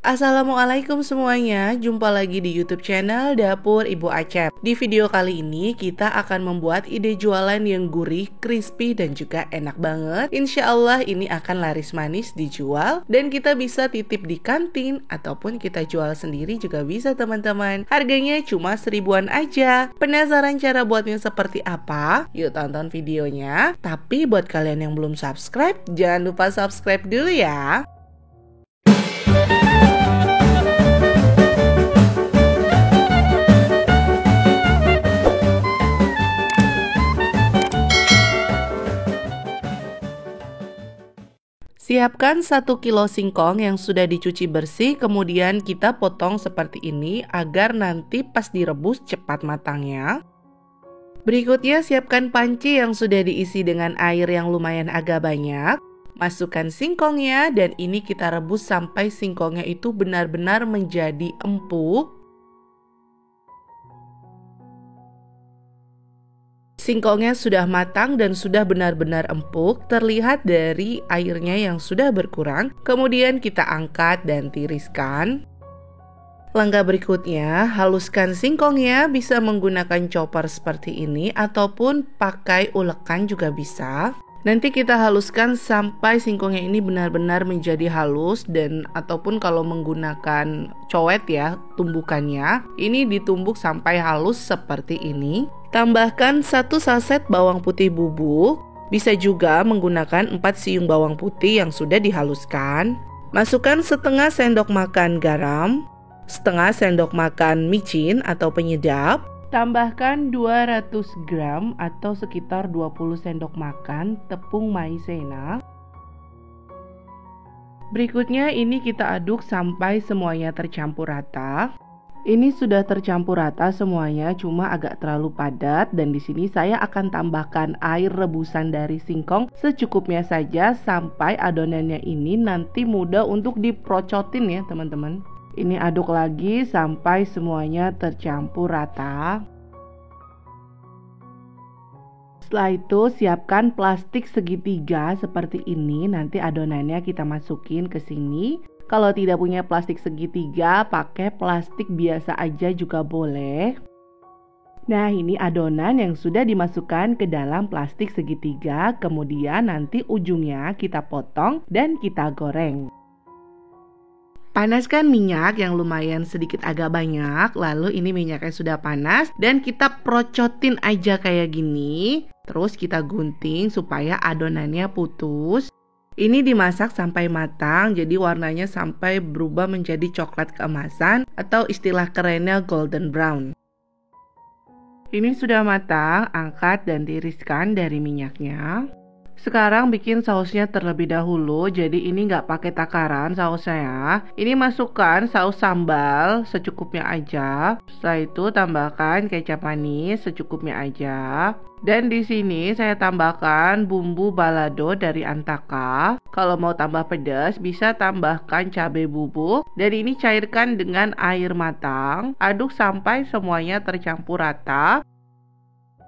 Assalamualaikum semuanya, jumpa lagi di YouTube channel Dapur Ibu Acep. Di video kali ini kita akan membuat ide jualan yang gurih, crispy dan juga enak banget. Insya Allah ini akan laris manis dijual dan kita bisa titip di kantin ataupun kita jual sendiri juga bisa teman-teman. Harganya cuma 1000-an aja. Penasaran cara buatnya seperti apa? Yuk tonton videonya. Tapi buat kalian yang belum subscribe, jangan lupa subscribe dulu ya. Siapkan 1 kilo singkong yang sudah dicuci bersih, kemudian kita potong seperti ini agar nanti pas direbus cepat matangnya. Berikutnya siapkan panci yang sudah diisi dengan air yang lumayan agak banyak. Masukkan singkongnya dan ini kita rebus sampai singkongnya itu benar-benar menjadi empuk. Singkongnya sudah matang dan sudah benar-benar empuk, terlihat dari airnya yang sudah berkurang. Kemudian kita angkat dan tiriskan. Langkah berikutnya, haluskan singkongnya, bisa menggunakan chopper seperti ini ataupun pakai ulekan juga bisa. Nanti kita haluskan sampai singkongnya ini benar-benar menjadi halus dan ataupun kalau menggunakan cowet ya, tumbukannya, ini ditumbuk sampai halus seperti ini. Tambahkan 1 saset bawang putih bubuk, bisa juga menggunakan 4 siung bawang putih yang sudah dihaluskan. Masukkan setengah sendok makan garam, setengah sendok makan micin atau penyedap. Tambahkan 200 gram atau sekitar 20 sendok makan tepung maizena. Berikutnya ini kita aduk sampai semuanya tercampur rata. Ini sudah tercampur rata semuanya, cuma agak terlalu padat dan di sini saya akan tambahkan air rebusan dari singkong secukupnya saja sampai adonannya ini nanti mudah untuk diprocotin ya teman-teman. Ini aduk lagi sampai semuanya tercampur rata. Setelah itu siapkan plastik segitiga seperti ini, nanti adonannya kita masukin ke sini. Kalau tidak punya plastik segitiga, pakai plastik biasa aja juga boleh. Nah, ini adonan yang sudah dimasukkan ke dalam plastik segitiga, kemudian nanti ujungnya kita potong dan kita goreng. Panaskan minyak yang lumayan sedikit agak banyak, lalu ini minyaknya sudah panas dan kita procotin aja kayak gini. Terus kita gunting supaya adonannya putus. Ini dimasak sampai matang, jadi warnanya sampai berubah menjadi coklat keemasan atau istilah kerennya golden brown. Ini sudah matang, angkat dan tiriskan dari minyaknya. Sekarang bikin sausnya terlebih dahulu, jadi ini nggak pakai takaran sausnya ya. Ini masukkan saus sambal secukupnya aja. Setelah itu tambahkan kecap manis secukupnya aja. Dan di sini saya tambahkan bumbu balado dari Antaka. Kalau mau tambah pedas bisa tambahkan cabai bubuk. Dan ini cairkan dengan air matang. Aduk sampai semuanya tercampur rata.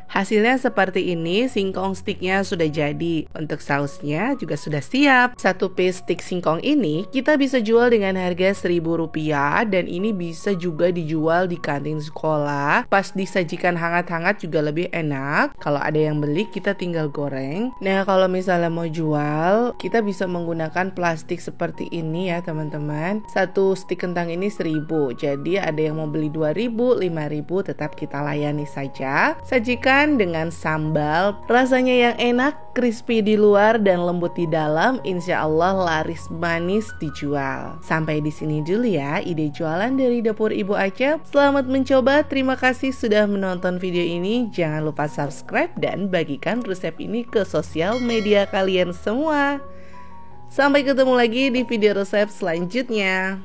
Hasilnya seperti ini, singkong sticknya sudah jadi. Untuk sausnya juga sudah siap. 1 piece stick singkong ini kita bisa jual dengan harga Rp1.000 dan ini bisa juga dijual di kantin sekolah. Pas disajikan hangat-hangat juga lebih enak. Kalau ada yang beli kita tinggal goreng. Nah, kalau misalnya mau jual, kita bisa menggunakan plastik seperti ini ya teman-teman. 1 stick kentang ini 1000. Jadi ada yang mau beli 2000, 5000 tetap kita layani saja. Sajikan dengan sambal, rasanya yang enak, crispy di luar dan lembut di dalam, insya Allah laris manis dijual. Sampai di sini dulu ya ide jualan dari Dapur Ibu Acep. Selamat mencoba, terima kasih sudah menonton video ini. Jangan lupa subscribe dan bagikan resep ini ke sosial media kalian semua. Sampai ketemu lagi di video resep selanjutnya.